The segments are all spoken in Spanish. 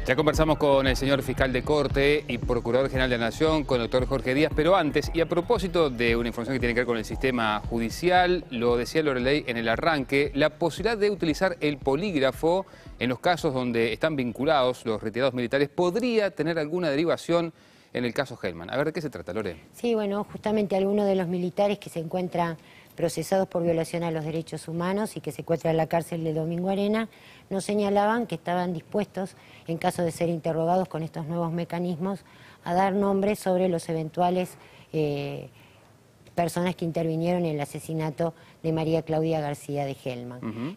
Ya conversamos con el señor fiscal de Corte y Procurador General de la Nación, con el doctor Jorge Díaz, pero antes, y a propósito de una información que tiene que ver con el sistema judicial, lo decía Loreley en el arranque, la posibilidad de utilizar el polígrafo en los casos donde están vinculados los retirados militares podría tener alguna derivación en el caso Hellman. A ver, ¿de qué se trata, Lore? Sí, bueno, justamente algunos de los militares que se encuentran procesados por violación a los derechos humanos y que se encuentran en la cárcel de Domingo Arena, nos señalaban que estaban dispuestos, en caso de ser interrogados con estos nuevos mecanismos, a dar nombres sobre los eventuales personas que intervinieron en el asesinato de María Claudia García de Hellman.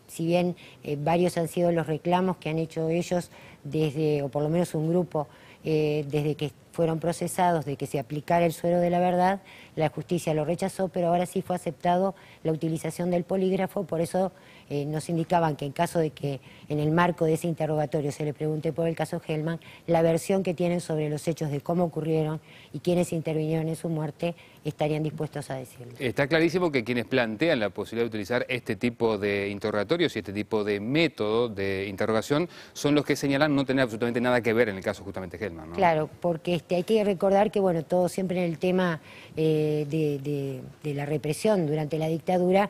Si bien varios han sido los reclamos que han hecho ellos desde, o por lo menos un grupo, desde que fueron procesados, de que se aplicara el suero de la verdad, la justicia lo rechazó, pero ahora sí fue aceptado la utilización del polígrafo. Por eso nos indicaban que en caso de que en el marco de ese interrogatorio se le pregunte por el caso Hellman, la versión que tienen sobre los hechos de cómo ocurrieron y quiénes intervinieron en su muerte estarían dispuestos a decirlo. Está clarísimo que quienes plantean la posibilidad de utilizar este tipo de interrogatorios y este tipo de método de interrogación son los que señalan no tener absolutamente nada que ver en el caso justamente Hellman, ¿no? Claro, porque hay que recordar que, bueno, todo siempre en el tema de la represión durante la dictadura,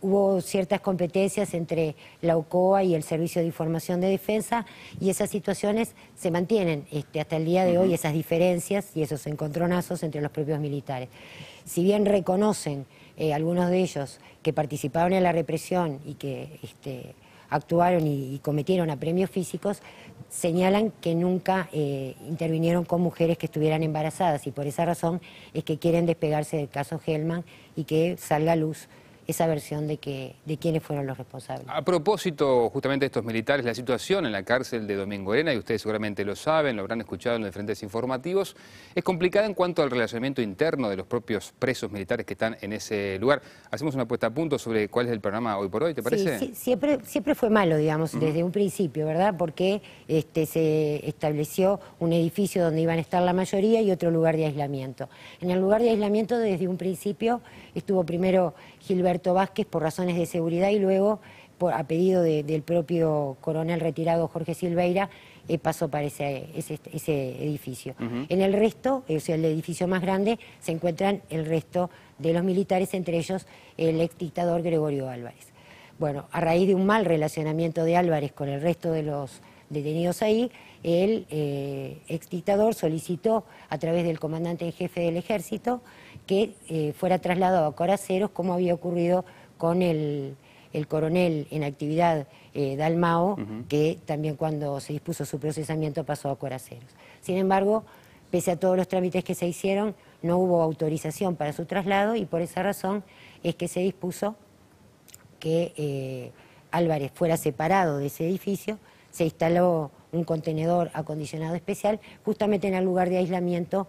hubo ciertas competencias entre la OCOA y el Servicio de Información de Defensa, y esas situaciones se mantienen hasta el día de hoy, esas diferencias y esos encontronazos entre los propios militares. Si bien reconocen algunos de ellos que participaron en la represión y que actuaron y cometieron apremios físicos, señalan que nunca intervinieron con mujeres que estuvieran embarazadas, y por esa razón es que quieren despegarse del caso Hellman y que salga a luz esa versión de quiénes fueron los responsables. A propósito justamente de estos militares, la situación en la cárcel de Domingo Arena, y ustedes seguramente lo saben, lo habrán escuchado en los diferentes informativos, es complicada en cuanto al relacionamiento interno de los propios presos militares que están en ese lugar. Hacemos una puesta a punto sobre cuál es el panorama hoy por hoy, ¿te parece? Sí, siempre fue malo, digamos, desde un principio, ¿verdad? Porque se estableció un edificio donde iban a estar la mayoría y otro lugar de aislamiento. En el lugar de aislamiento, desde un principio, estuvo primero Gilberto Vázquez por razones de seguridad, y luego, a pedido del propio coronel retirado Jorge Silveira, pasó para ese edificio. En el resto, o sea, el edificio más grande, se encuentran el resto de los militares, entre ellos el ex dictador Gregorio Álvarez. Bueno, a raíz de un mal relacionamiento de Álvarez con el resto de los detenidos ahí, el ex dictador solicitó a través del comandante en jefe del ejército que fuera trasladado a Coraceros, como había ocurrido con el coronel en actividad Dalmao, que también cuando se dispuso su procesamiento pasó a Coraceros. Sin embargo, pese a todos los trámites que se hicieron, no hubo autorización para su traslado, y por esa razón es que se dispuso que Álvarez fuera separado de ese edificio. Se instaló un contenedor acondicionado especial justamente en el lugar de aislamiento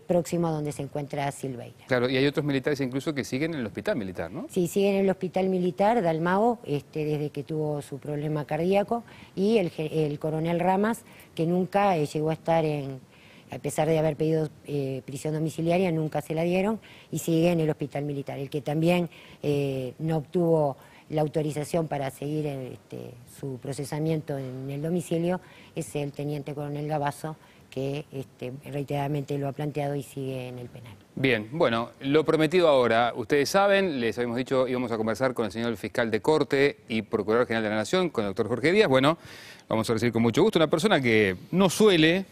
próximo a donde se encuentra Silveira. Claro, y hay otros militares incluso que siguen en el hospital militar, ¿no? Sí, siguen en el hospital militar, Dalmao, desde que tuvo su problema cardíaco, y el coronel Ramas, que nunca llegó a estar a pesar de haber pedido prisión domiciliaria, nunca se la dieron, y sigue en el hospital militar. El que también no obtuvo la autorización para seguir su procesamiento en el domicilio es el teniente coronel Gabazo, que reiteradamente lo ha planteado y sigue en el penal. Bien, bueno, lo prometido ahora, ustedes saben, les habíamos dicho, íbamos a conversar con el señor fiscal de Corte y Procurador General de la Nación, con el doctor Jorge Díaz. Bueno, vamos a recibir con mucho gusto una persona que no suele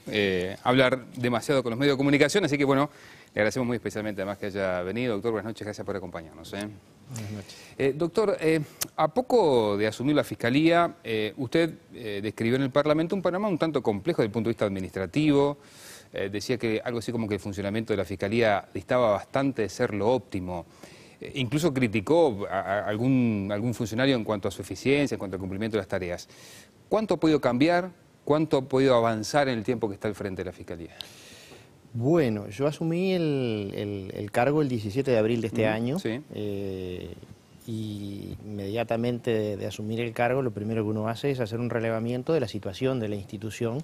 hablar demasiado con los medios de comunicación, así que bueno, le agradecemos muy especialmente además que haya venido. Doctor, buenas noches, gracias por acompañarnos. Buenas noches. Doctor, a poco de asumir la Fiscalía, usted describió en el Parlamento un panorama un tanto complejo desde el punto de vista administrativo. Decía que algo así como que el funcionamiento de la Fiscalía distaba bastante de ser lo óptimo. Incluso criticó a algún funcionario en cuanto a su eficiencia, en cuanto al cumplimiento de las tareas. ¿Cuánto ha podido cambiar? ¿Cuánto ha podido avanzar en el tiempo que está al frente de la Fiscalía? Bueno, yo asumí el cargo el 17 de abril de este año. Sí. Y inmediatamente de asumir el cargo, lo primero que uno hace es hacer un relevamiento de la situación de la institución,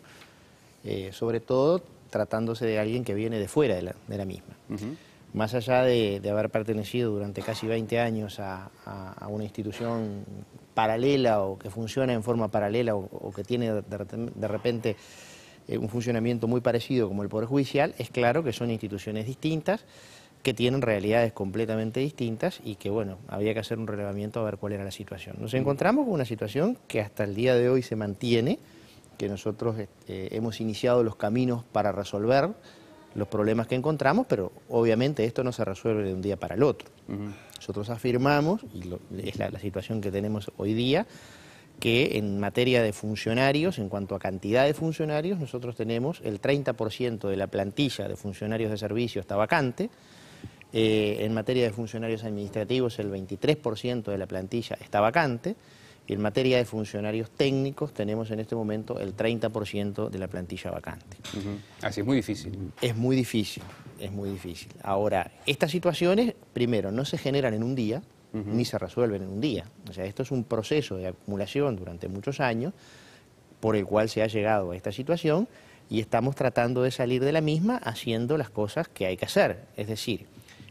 sobre todo tratándose de alguien que viene de fuera de la misma. Más allá de haber pertenecido durante casi 20 años a una institución paralela o que funciona en forma paralela o que tiene de repente un funcionamiento muy parecido como el Poder Judicial, es claro que son instituciones distintas, que tienen realidades completamente distintas y que, bueno, había que hacer un relevamiento a ver cuál era la situación. Nos encontramos con una situación que hasta el día de hoy se mantiene, que nosotros hemos iniciado los caminos para resolver los problemas que encontramos, pero obviamente esto no se resuelve de un día para el otro. Nosotros afirmamos, y es la situación que tenemos hoy día, que en materia de funcionarios, en cuanto a cantidad de funcionarios, nosotros tenemos el 30% de la plantilla de funcionarios de servicio está vacante. En materia de funcionarios administrativos, el 23% de la plantilla está vacante. Y en materia de funcionarios técnicos, tenemos en este momento el 30% de la plantilla vacante. Así es muy difícil. Es muy difícil, es muy difícil. Ahora, estas situaciones, primero, no se generan en un día, ni se resuelven en un día. O sea, esto es un proceso de acumulación durante muchos años, por el cual se ha llegado a esta situación, y estamos tratando de salir de la misma haciendo las cosas que hay que hacer. Es decir,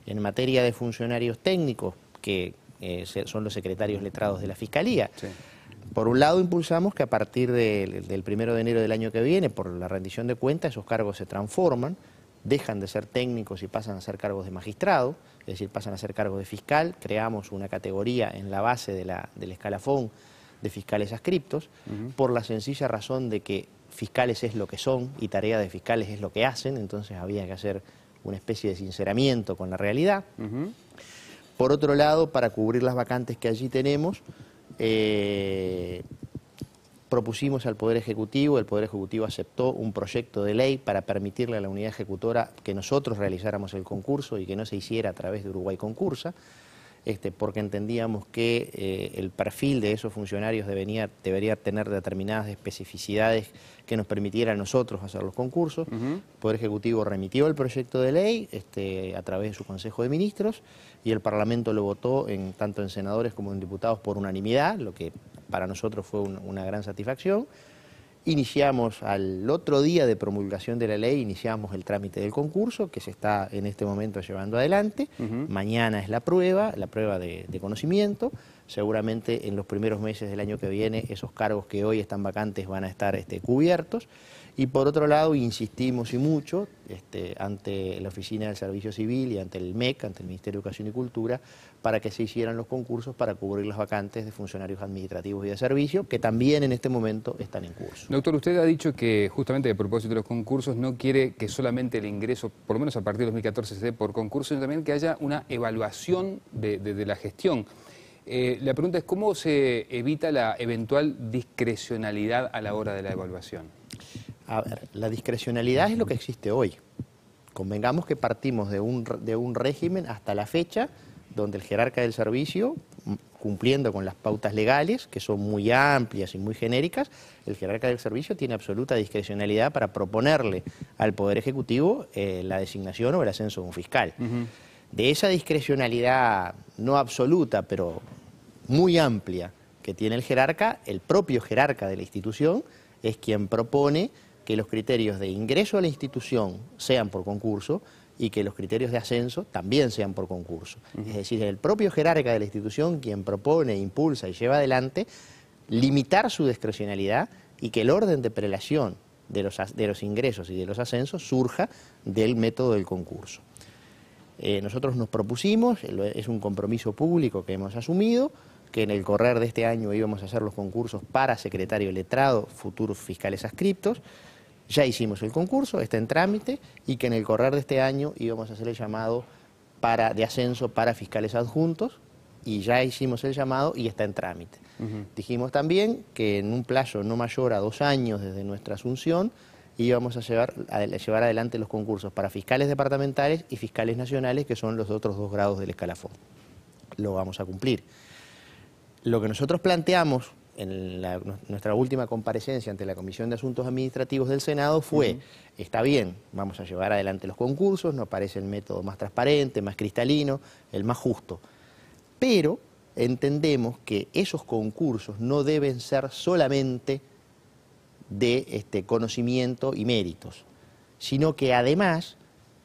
en materia de funcionarios técnicos, que son los secretarios letrados de la Fiscalía, Sí. Por un lado impulsamos que a partir del 1 de enero del año que viene, por la rendición de cuentas, esos cargos se transforman, dejan de ser técnicos y pasan a ser cargos de magistrado, es decir, pasan a ser cargos de fiscal. Creamos una categoría en la base del escalafón de fiscales adscriptos, por la sencilla razón de que fiscales es lo que son y tarea de fiscales es lo que hacen, entonces había que hacer una especie de sinceramiento con la realidad. Por otro lado, para cubrir las vacantes que allí tenemos, propusimos al Poder Ejecutivo, el Poder Ejecutivo aceptó un proyecto de ley para permitirle a la unidad ejecutora que nosotros realizáramos el concurso y que no se hiciera a través de Uruguay Concursa, porque entendíamos que el perfil de esos funcionarios debería tener determinadas especificidades que nos permitieran a nosotros hacer los concursos. El Poder Ejecutivo remitió el proyecto de ley a través de su Consejo de Ministros y el Parlamento lo votó tanto en senadores como en diputados por unanimidad, lo que para nosotros fue una gran satisfacción. Iniciamos al otro día de promulgación de la ley, iniciamos el trámite del concurso que se está en este momento llevando adelante. Mañana es la prueba de conocimiento. Seguramente en los primeros meses del año que viene esos cargos que hoy están vacantes van a estar cubiertos. Y por otro lado insistimos y mucho ante la Oficina del Servicio Civil y ante el MEC, ante el Ministerio de Educación y Cultura, para que se hicieran los concursos para cubrir las vacantes de funcionarios administrativos y de servicio, que también en este momento están en curso. Doctor, usted ha dicho que justamente a propósito de los concursos no quiere que solamente el ingreso, por lo menos a partir de 2014, se dé por concurso, sino también que haya una evaluación de la gestión. La pregunta es, ¿cómo se evita la eventual discrecionalidad a la hora de la evaluación? A ver, la discrecionalidad es lo que existe hoy. Convengamos que partimos de un régimen hasta la fecha donde el jerarca del servicio, cumpliendo con las pautas legales, que son muy amplias y muy genéricas, el jerarca del servicio tiene absoluta discrecionalidad para proponerle al Poder Ejecutivo la designación o el ascenso de un fiscal. De esa discrecionalidad no absoluta, pero muy amplia que tiene el jerarca, el propio jerarca de la institución es quien propone que los criterios de ingreso a la institución sean por concurso y que los criterios de ascenso también sean por concurso. Es decir, el propio jerarca de la institución quien propone, impulsa y lleva adelante limitar su discrecionalidad y que el orden de prelación de los ingresos y de los ascensos surja del método del concurso. Nosotros nos propusimos, es un compromiso público que hemos asumido, que en el correr de este año íbamos a hacer los concursos para secretario letrado, futuros fiscales adscriptos. Ya hicimos el concurso, está en trámite, y que en el correr de este año íbamos a hacer el llamado de ascenso para fiscales adjuntos, y ya hicimos el llamado y está en trámite. Dijimos también que en un plazo no mayor a 2 años desde nuestra asunción íbamos a llevar adelante los concursos para fiscales departamentales y fiscales nacionales, que son los otros 2 grados del escalafón. Lo vamos a cumplir. Lo que nosotros planteamos en nuestra última comparecencia ante la Comisión de Asuntos Administrativos del Senado fue, está bien, vamos a llevar adelante los concursos, nos parece el método más transparente, más cristalino, el más justo, pero entendemos que esos concursos no deben ser solamente de conocimiento y méritos. sino que además,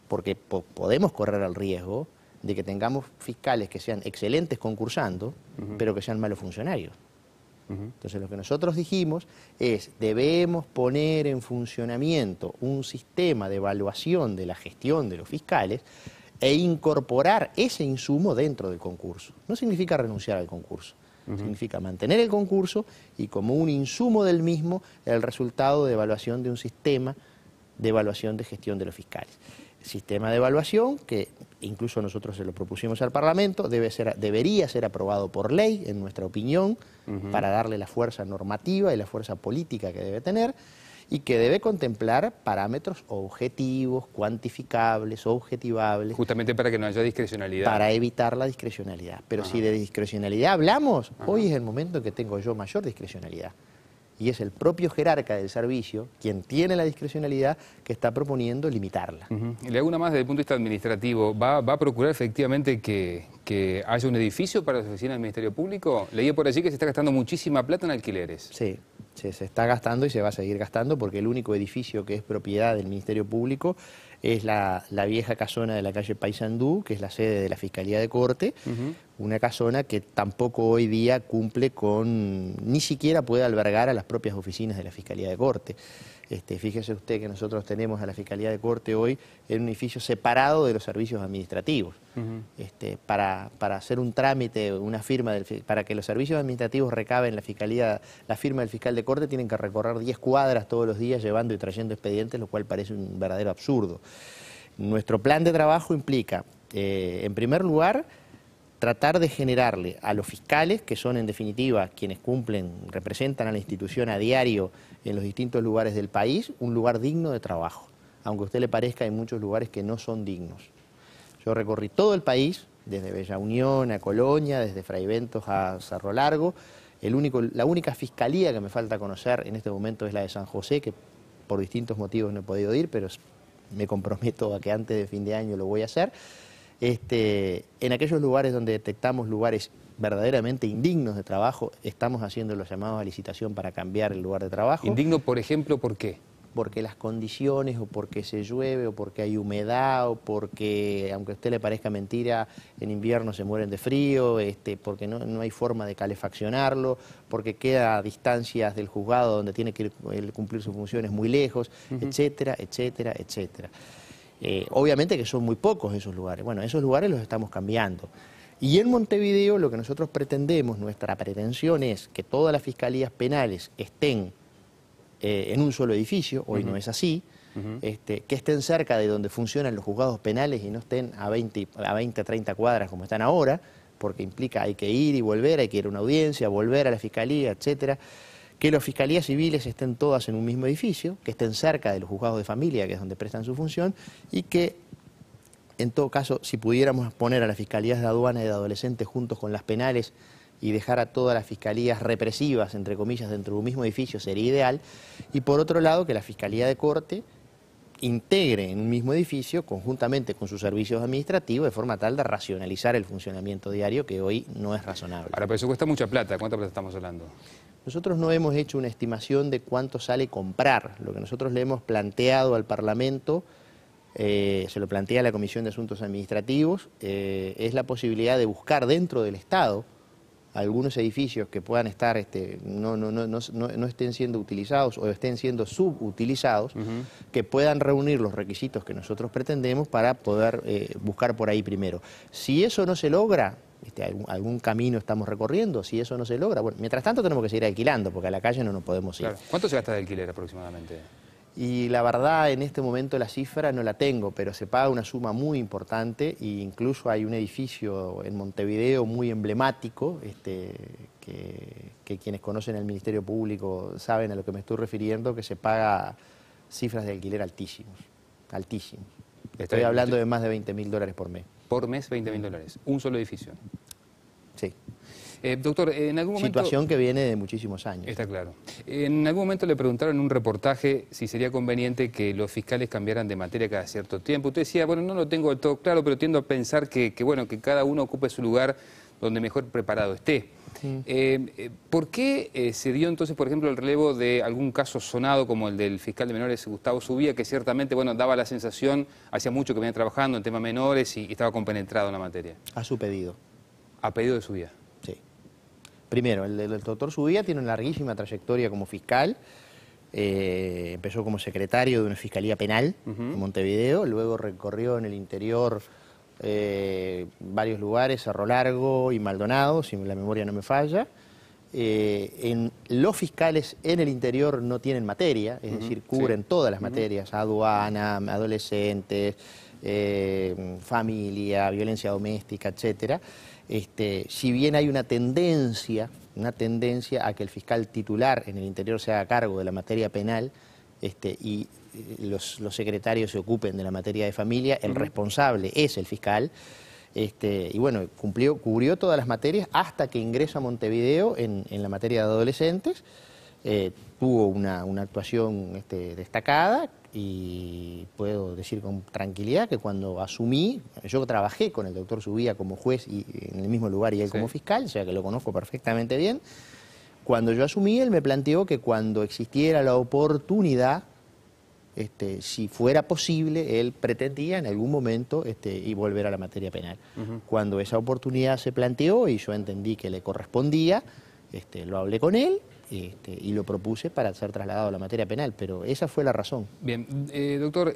porque podemos correr el riesgo de que tengamos fiscales que sean excelentes concursando, pero que sean malos funcionarios. Entonces lo que nosotros dijimos es, debemos poner en funcionamiento un sistema de evaluación de la gestión de los fiscales e incorporar ese insumo dentro del concurso. No significa renunciar al concurso, significa mantener el concurso y como un insumo del mismo el resultado de evaluación de un sistema de evaluación de gestión de los fiscales. Sistema de evaluación que incluso nosotros se lo propusimos al Parlamento, debería ser aprobado por ley, en nuestra opinión, para darle la fuerza normativa y la fuerza política que debe tener, y que debe contemplar parámetros objetivos, cuantificables, objetivables. Justamente para que no haya discrecionalidad. Para evitar la discrecionalidad. Pero si de discrecionalidad hablamos, hoy es el momento en que tengo yo mayor discrecionalidad. Y es el propio jerarca del servicio, quien tiene la discrecionalidad, que está proponiendo limitarla. Y le hago una más desde el punto de vista administrativo. ¿Va a procurar efectivamente que haya un edificio para las oficinas del Ministerio Público? Leí por allí que se está gastando muchísima plata en alquileres. Sí, se está gastando y se va a seguir gastando porque el único edificio que es propiedad del Ministerio Público es la vieja casona de la calle Paysandú, que es la sede de la Fiscalía de Corte, una casona que tampoco hoy día cumple con, ni siquiera puede albergar a las propias oficinas de la Fiscalía de Corte. Fíjese usted que nosotros tenemos a la Fiscalía de Corte hoy en un edificio separado de los servicios administrativos. Para hacer un trámite, una firma, para que los servicios administrativos recaben la firma del fiscal de Corte, tienen que recorrer 10 cuadras todos los días llevando y trayendo expedientes, lo cual parece un verdadero absurdo. Nuestro plan de trabajo implica, en primer lugar, tratar de generarle a los fiscales, que son en definitiva quienes representan a la institución a diario en los distintos lugares del país, un lugar digno de trabajo. Aunque a usted le parezca, hay muchos lugares que no son dignos. Yo recorrí todo el país, desde Bella Unión a Colonia, desde Fraiventos a Cerro Largo. La única fiscalía que me falta conocer en este momento es la de San José, que por distintos motivos no he podido ir, pero me comprometo a que antes de fin de año lo voy a hacer. En aquellos lugares donde detectamos lugares verdaderamente indignos de trabajo, estamos haciendo los llamados a licitación para cambiar el lugar de trabajo. Indigno, por ejemplo, ¿por qué? Porque las condiciones, o porque se llueve, o porque hay humedad, o porque, aunque a usted le parezca mentira, en invierno se mueren de frío, porque no hay forma de calefaccionarlo, porque queda a distancias del juzgado donde tiene que cumplir sus funciones muy lejos, etcétera, etcétera, etcétera. Obviamente que son muy pocos esos lugares. Bueno, esos lugares los estamos cambiando. Y en Montevideo lo que nosotros pretendemos, nuestra pretensión es que todas las fiscalías penales estén en un solo edificio, hoy no es así, que estén cerca de donde funcionan los juzgados penales y no estén a 20, 30 cuadras como están ahora, porque implica hay que ir y volver, hay que ir a una audiencia, volver a la fiscalía, etcétera. Que las fiscalías civiles estén todas en un mismo edificio, que estén cerca de los juzgados de familia, que es donde prestan su función, y que, en todo caso, si pudiéramos poner a las fiscalías de aduana y de adolescentes juntos con las penales y dejar a todas las fiscalías represivas, entre comillas, dentro de un mismo edificio, sería ideal. Y por otro lado, que la Fiscalía de Corte integre en un mismo edificio, conjuntamente con sus servicios administrativos, de forma tal de racionalizar el funcionamiento diario, que hoy no es razonable. Ahora, pero eso cuesta mucha plata. ¿Cuánta plata estamos hablando? Nosotros no hemos hecho una estimación de cuánto sale comprar. Lo que nosotros le hemos planteado al Parlamento, se lo plantea la Comisión de Asuntos Administrativos, es la posibilidad de buscar dentro del Estado algunos edificios que puedan estar, no estén siendo utilizados o estén siendo subutilizados, que puedan reunir los requisitos que nosotros pretendemos para poder buscar por ahí primero. Si eso no se logra, algún camino estamos recorriendo, si eso no se logra, bueno, mientras tanto tenemos que seguir alquilando, porque a la calle no nos podemos ir. Claro. ¿Cuánto se gasta de alquiler aproximadamente? Y la verdad, en este momento la cifra no la tengo, pero se paga una suma muy importante e incluso hay un edificio en Montevideo muy emblemático, que quienes conocen el Ministerio Público saben a lo que me estoy refiriendo, que se paga cifras de alquiler altísimos, altísimos. Estoy hablando de más de $20.000 por mes. Por mes, $20.000. ¿Un solo edificio? Sí. Doctor, en algún momento... Situación que viene de muchísimos años. Está claro. En algún momento le preguntaron en un reportaje si sería conveniente que los fiscales cambiaran de materia cada cierto tiempo. Usted decía, bueno, no lo tengo del todo claro, pero tiendo a pensar que cada uno ocupe su lugar donde mejor preparado esté. ¿Por qué se dio entonces, por ejemplo, el relevo de algún caso sonado como el del fiscal de menores Gustavo Zubia, que ciertamente, bueno, daba la sensación, hacía mucho que venía trabajando en temas menores y estaba compenetrado en la materia? A su pedido. A pedido de Zubia. Sí. Primero, el doctor Zubia tiene una larguísima trayectoria como fiscal. Empezó como secretario de una fiscalía penal en Montevideo, luego recorrió en el interior varios lugares, Cerro Largo y Maldonado, si la memoria no me falla. Los fiscales en el interior no tienen materia, es decir, cubren todas las materias, aduana, adolescentes, familia, violencia doméstica, etcétera. Si bien hay una tendencia a que el fiscal titular en el interior se haga cargo de la materia penal y los secretarios se ocupen de la materia de familia, el responsable es el fiscal. Y bueno, cubrió todas las materias hasta que ingresa a Montevideo en la materia de adolescentes. Tuvo una actuación destacada y puedo decir con tranquilidad que cuando asumí, yo trabajé con el doctor Zubia como juez y en el mismo lugar y él como fiscal, o sea que lo conozco perfectamente bien. Cuando yo asumí, él me planteó que cuando existiera la oportunidad, si fuera posible, él pretendía en algún momento y volver a la materia penal. Cuando esa oportunidad se planteó y yo entendí que le correspondía, lo hablé con él y lo propuse para ser trasladado a la materia penal, pero esa fue la razón. Bien, doctor,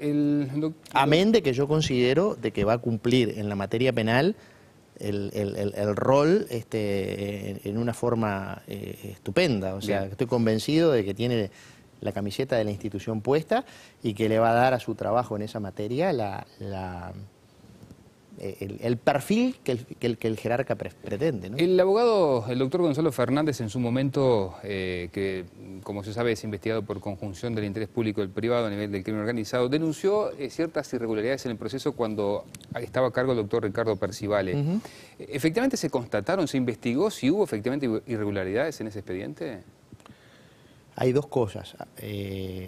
amén de que yo considero de que va a cumplir en la materia penal el rol en una forma estupenda, o sea, estoy convencido de que tiene la camiseta de la institución puesta y que le va a dar a su trabajo en esa materia el perfil que el jerarca pretende, ¿no? El abogado, el doctor Gonzalo Fernández, en su momento, que como se sabe es investigado por conjunción del interés público y el privado a nivel del crimen organizado, denunció ciertas irregularidades en el proceso cuando estaba a cargo el doctor Ricardo Percivale. ¿Efectivamente se constataron, se investigó si hubo efectivamente irregularidades en ese expediente? Hay dos cosas.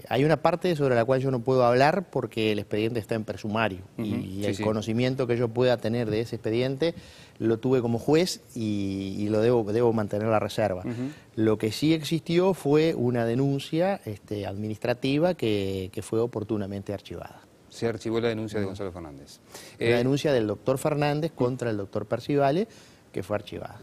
Hay una parte sobre la cual yo no puedo hablar porque el expediente está en presumario y el conocimiento que yo pueda tener de ese expediente lo tuve como juez y lo debo mantener la reserva. Lo que sí existió fue una denuncia administrativa que fue oportunamente archivada. Se archivó la denuncia de Gonzalo Fernández. La denuncia del doctor Fernández contra el doctor Percivale, que fue archivada.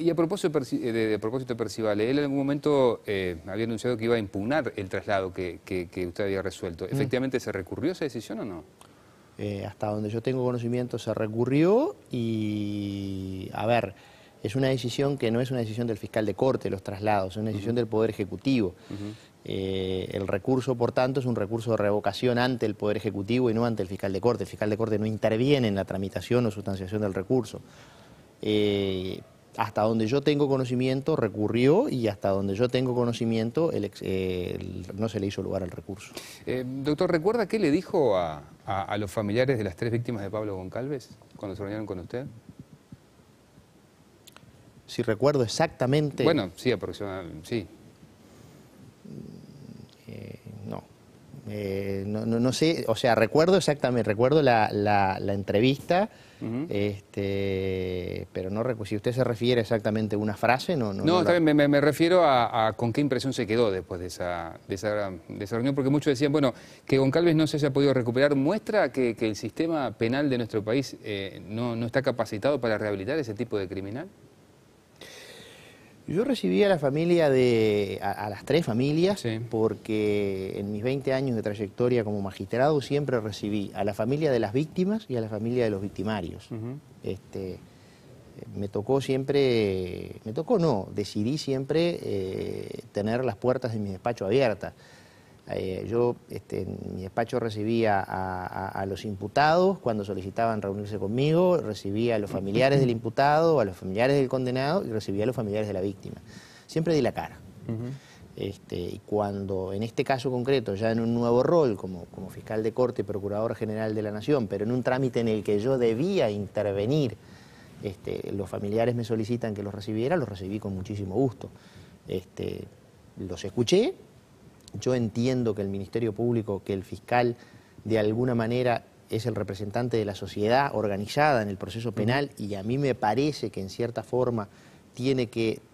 Y a propósito de Percivale, él en algún momento había anunciado que iba a impugnar el traslado que usted había resuelto. ¿Efectivamente se recurrió a esa decisión o no? Hasta donde yo tengo conocimiento se recurrió y, a ver, es una decisión que no es una decisión del fiscal de corte, los traslados, es una decisión del Poder Ejecutivo. El recurso, por tanto, es un recurso de revocación ante el Poder Ejecutivo y no ante el fiscal de corte. El fiscal de corte no interviene en la tramitación o sustanciación del recurso. Hasta donde yo tengo conocimiento recurrió y hasta donde yo tengo conocimiento no se le hizo lugar al recurso. Doctor, ¿recuerda qué le dijo a los familiares de las 3 víctimas de Pablo Goncalves cuando se reunieron con usted? Si recuerdo exactamente... Bueno, sí, aproximadamente, sí. No sé, o sea, recuerdo exactamente, recuerdo la entrevista, pero no recuerdo, si usted se refiere exactamente a una frase, no. No, también me refiero a con qué impresión se quedó después de esa reunión, porque muchos decían, bueno, que Goncalves no se haya podido recuperar, muestra que el sistema penal de nuestro país no está capacitado para rehabilitar ese tipo de criminal. Yo recibí a la familia a las 3 familias, porque en mis 20 años de trayectoria como magistrado siempre recibí a la familia de las víctimas y a la familia de los victimarios. Decidí siempre tener las puertas de mi despacho abiertas. Yo en mi despacho recibía a los imputados cuando solicitaban reunirse conmigo, recibía a los familiares del imputado, a los familiares del condenado y recibía a los familiares de la víctima. Siempre di la cara. Y cuando, en este caso concreto, ya en un nuevo rol como fiscal de corte y procurador general de la Nación, pero en un trámite en el que yo debía intervenir, los familiares me solicitan que los recibiera, los recibí con muchísimo gusto. Los escuché. Yo entiendo que el Ministerio Público, que el fiscal de alguna manera es el representante de la sociedad organizada en el proceso penal y a mí me parece que en cierta forma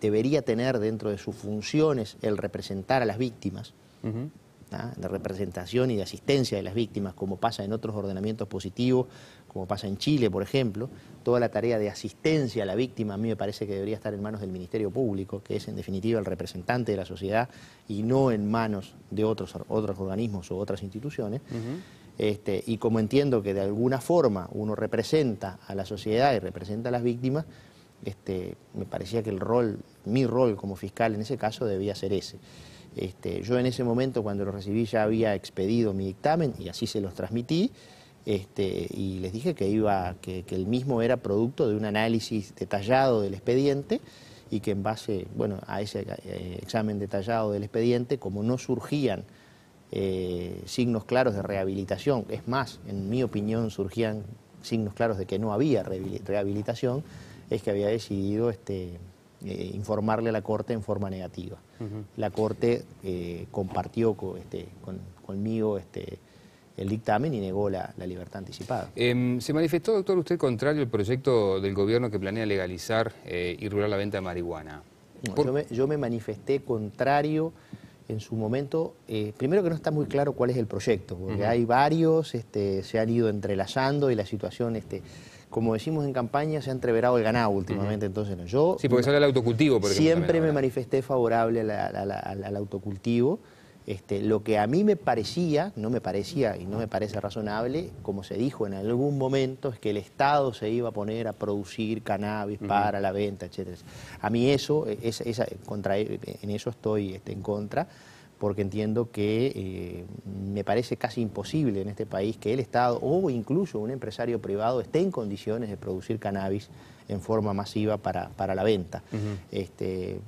debería tener dentro de sus funciones el representar a las víctimas, de representación y de asistencia de las víctimas, como pasa en otros ordenamientos positivos, como pasa en Chile, por ejemplo. Toda la tarea de asistencia a la víctima a mí me parece que debería estar en manos del Ministerio Público, que es en definitiva el representante de la sociedad, y no en manos de otros organismos o otras instituciones. Y como entiendo que de alguna forma uno representa a la sociedad y representa a las víctimas, me parecía que mi rol como fiscal en ese caso debía ser ese. Yo en ese momento, cuando lo recibí, ya había expedido mi dictamen y así se los transmití, y les dije que el mismo era producto de un análisis detallado del expediente y que en base, bueno, a ese examen detallado del expediente, como no surgían signos claros de rehabilitación, es más, en mi opinión surgían signos claros de que no había rehabilitación, es que había decidido informarle a la Corte en forma negativa. La Corte compartió conmigo el dictamen y negó la libertad anticipada. ¿Se manifestó, doctor, usted contrario al proyecto del gobierno que planea legalizar y regular la venta de marihuana? No, yo me manifesté contrario en su momento. Primero que no está muy claro cuál es el proyecto, porque hay varios, se han ido entrelazando y la situación... como decimos en campaña, se ha entreverado el ganado últimamente, entonces no. Yo sí, porque sale el autocultivo, por ejemplo. Siempre me manifesté favorable al autocultivo. Lo que a mí me parecía, no me parecía y no me parece razonable, como se dijo en algún momento, es que el Estado se iba a poner a producir cannabis para la venta, etcétera. A mí eso, en eso estoy en contra, porque entiendo que me parece casi imposible en este país que el Estado o incluso un empresario privado esté en condiciones de producir cannabis en forma masiva para la venta. Usted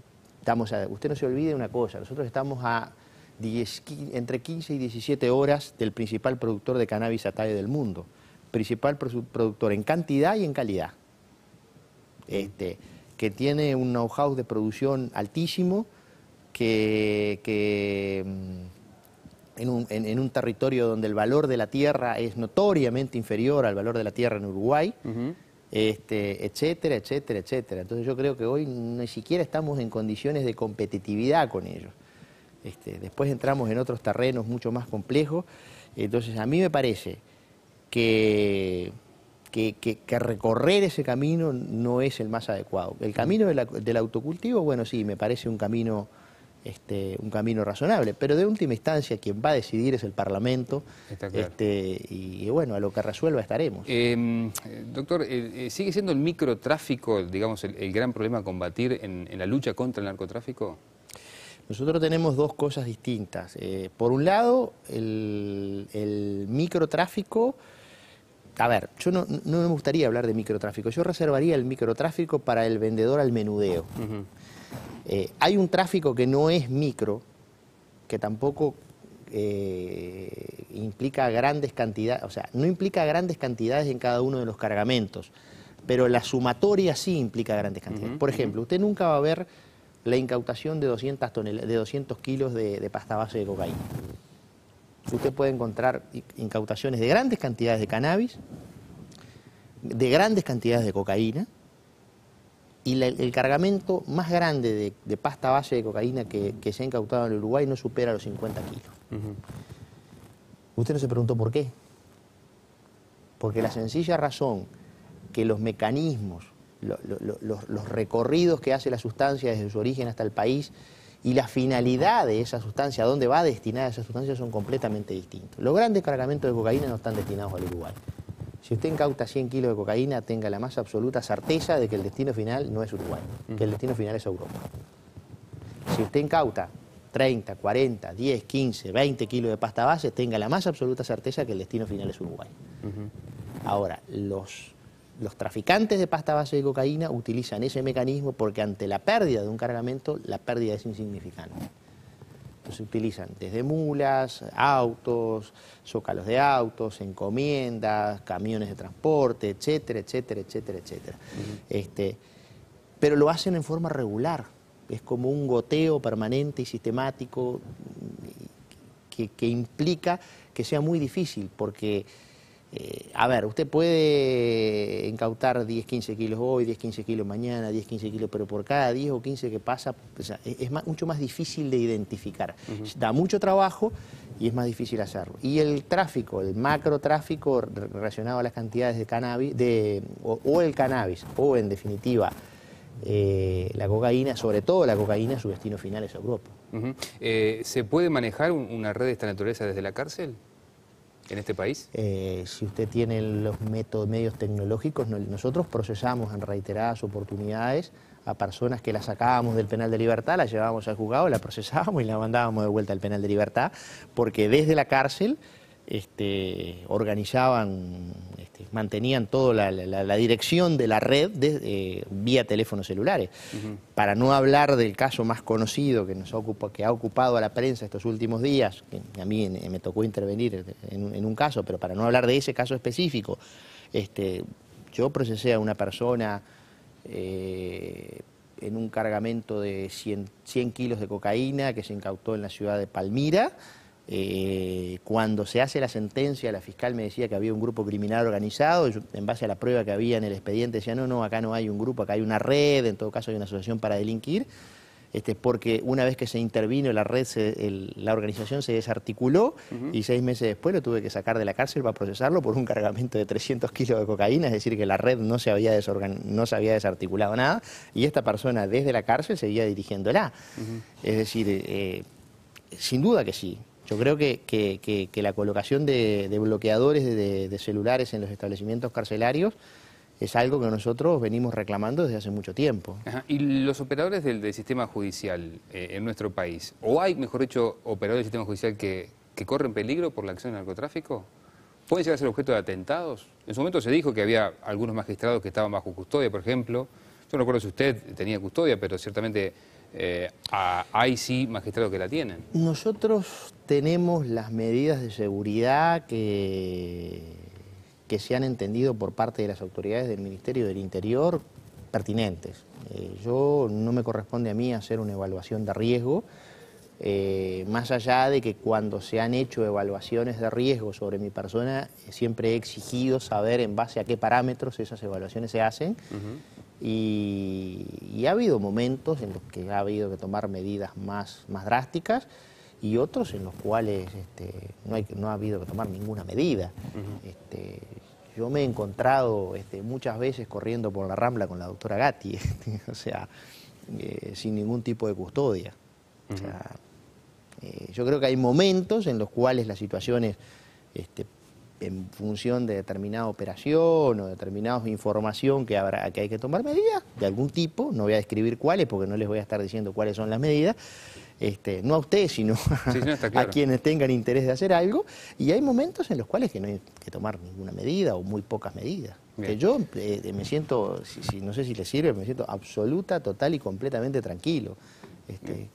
no se olvide una cosa, nosotros estamos a entre 15 y 17 horas del principal productor de cannabis Atae del mundo, principal productor en cantidad y en calidad, que tiene un know-how de producción altísimo, que en un territorio donde el valor de la tierra es notoriamente inferior al valor de la tierra en Uruguay, etcétera, etcétera, etcétera. Entonces yo creo que hoy ni siquiera estamos en condiciones de competitividad con ellos. Después entramos en otros terrenos mucho más complejos. Entonces a mí me parece que recorrer ese camino no es el más adecuado. El camino del autocultivo, bueno, sí, me parece un camino razonable, pero de última instancia quien va a decidir es el Parlamento. Está claro. Y bueno, a lo que resuelva estaremos. Doctor, ¿sigue siendo el microtráfico, digamos, el gran problema a combatir en la lucha contra el narcotráfico? Nosotros tenemos dos cosas distintas. Por un lado, el microtráfico... A ver, yo no me gustaría hablar de microtráfico, yo reservaría el microtráfico para el vendedor al menudeo. Hay un tráfico que no es micro, que tampoco implica grandes cantidades, o sea, no implica grandes cantidades en cada uno de los cargamentos, pero la sumatoria sí implica grandes cantidades. Por ejemplo, usted nunca va a ver la incautación de 200 kilos de pasta base de cocaína. Usted puede encontrar incautaciones de grandes cantidades de cannabis, de grandes cantidades de cocaína, y el cargamento más grande de pasta base de cocaína que se ha incautado en el Uruguay no supera los 50 kilos. ¿Usted no se preguntó por qué? Porque la sencilla razón que los mecanismos, los recorridos que hace la sustancia desde su origen hasta el país y la finalidad de esa sustancia, a dónde va destinada esa sustancia, son completamente distintos. Los grandes cargamentos de cocaína no están destinados al Uruguay. Si usted incauta 100 kilos de cocaína, tenga la más absoluta certeza de que el destino final no es Uruguay, que el destino final es Europa. Si usted incauta 30, 40, 10, 15, 20 kilos de pasta base, tenga la más absoluta certeza que el destino final es Uruguay. Ahora, los traficantes de pasta base de cocaína utilizan ese mecanismo porque ante la pérdida de un cargamento, la pérdida es insignificante. Entonces utilizan desde mulas, autos, zócalos de autos, encomiendas, camiones de transporte, etcétera, etcétera, etcétera, etcétera. Pero lo hacen en forma regular. Es como un goteo permanente y sistemático que implica que sea muy difícil, porque A ver, usted puede incautar 10, 15 kilos hoy, 10, 15 kilos mañana, 10, 15 kilos, pero por cada 10 o 15 que pasa, o sea, es mucho más difícil de identificar. Da mucho trabajo y es más difícil hacerlo. Y el tráfico, el macrotráfico relacionado a las cantidades de cannabis, o el cannabis, o en definitiva la cocaína, sobre todo la cocaína, su destino final es Europa. ¿Se puede manejar una red de esta naturaleza desde la cárcel en este país? Si usted tiene los medios tecnológicos, nosotros procesamos en reiteradas oportunidades a personas que las sacábamos del penal de libertad, las llevábamos al juzgado, la procesábamos y la mandábamos de vuelta al penal de libertad, porque desde la cárcel organizaban, mantenían toda la dirección de la red vía teléfonos celulares. Para no hablar del caso más conocido que ha ocupado a la prensa estos últimos días, que a mí me tocó intervenir en un caso, pero para no hablar de ese caso específico, yo procesé a una persona en un cargamento de 100 kilos de cocaína que se incautó en la ciudad de Palmira. Cuando se hace la sentencia, la fiscal me decía que había un grupo criminal organizado. Yo, en base a la prueba que había en el expediente, decía, no, acá no hay un grupo, acá hay una red, en todo caso hay una asociación para delinquir, porque una vez que se intervino la red, la organización se desarticuló y 6 meses después lo tuve que sacar de la cárcel para procesarlo por un cargamento de 300 kilos de cocaína, es decir, que la red no se había desarticulado nada y esta persona desde la cárcel seguía dirigiéndola. Es decir, sin duda que sí. Yo creo que la colocación de bloqueadores de celulares en los establecimientos carcelarios es algo que nosotros venimos reclamando desde hace mucho tiempo. ¿Y los operadores del sistema judicial en nuestro país, o hay, mejor dicho, operadores del sistema judicial que corren peligro por la acción del narcotráfico? ¿Pueden llegar a ser objeto de atentados? En su momento se dijo que había algunos magistrados que estaban bajo custodia, por ejemplo. Yo no recuerdo si usted tenía custodia, pero ciertamente hay sí magistrados que la tienen. Nosotros tenemos las medidas de seguridad que se han entendido por parte de las autoridades del Ministerio del Interior pertinentes. No me corresponde a mí hacer una evaluación de riesgo, más allá de que cuando se han hecho evaluaciones de riesgo sobre mi persona, siempre he exigido saber en base a qué parámetros esas evaluaciones se hacen. Y ha habido momentos en los que ha habido que tomar medidas más drásticas y otros en los cuales no ha habido que tomar ninguna medida. Yo me he encontrado muchas veces corriendo por la Rambla con la doctora Gatti, o sea, sin ningún tipo de custodia. O sea, yo creo que hay momentos en los cuales las situaciones, en función de determinada operación o determinada información que hay que tomar medidas de algún tipo, no voy a describir cuáles porque no les voy a estar diciendo cuáles son las medidas, no a ustedes, sino a quienes tengan interés de hacer algo, y hay momentos en los cuales que no hay que tomar ninguna medida o muy pocas medidas. Yo me siento, no sé si les sirve, me siento absoluta, total y completamente tranquilo.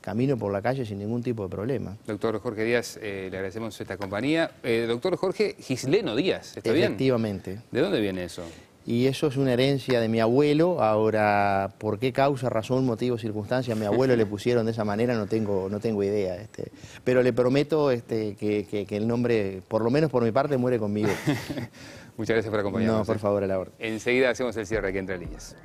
Camino por la calle sin ningún tipo de problema. Doctor Jorge Díaz, le agradecemos esta compañía. Doctor Jorge Gisleno Díaz, ¿está bien? Efectivamente. ¿De dónde viene eso? Y eso es una herencia de mi abuelo. Ahora, ¿por qué causa, razón, motivo, circunstancia a mi abuelo le pusieron de esa manera? No tengo idea. Pero le prometo que el nombre, por lo menos por mi parte, muere conmigo. Muchas gracias por acompañarnos. No, por favor, a la orden. Enseguida hacemos el cierre aquí entre líneas.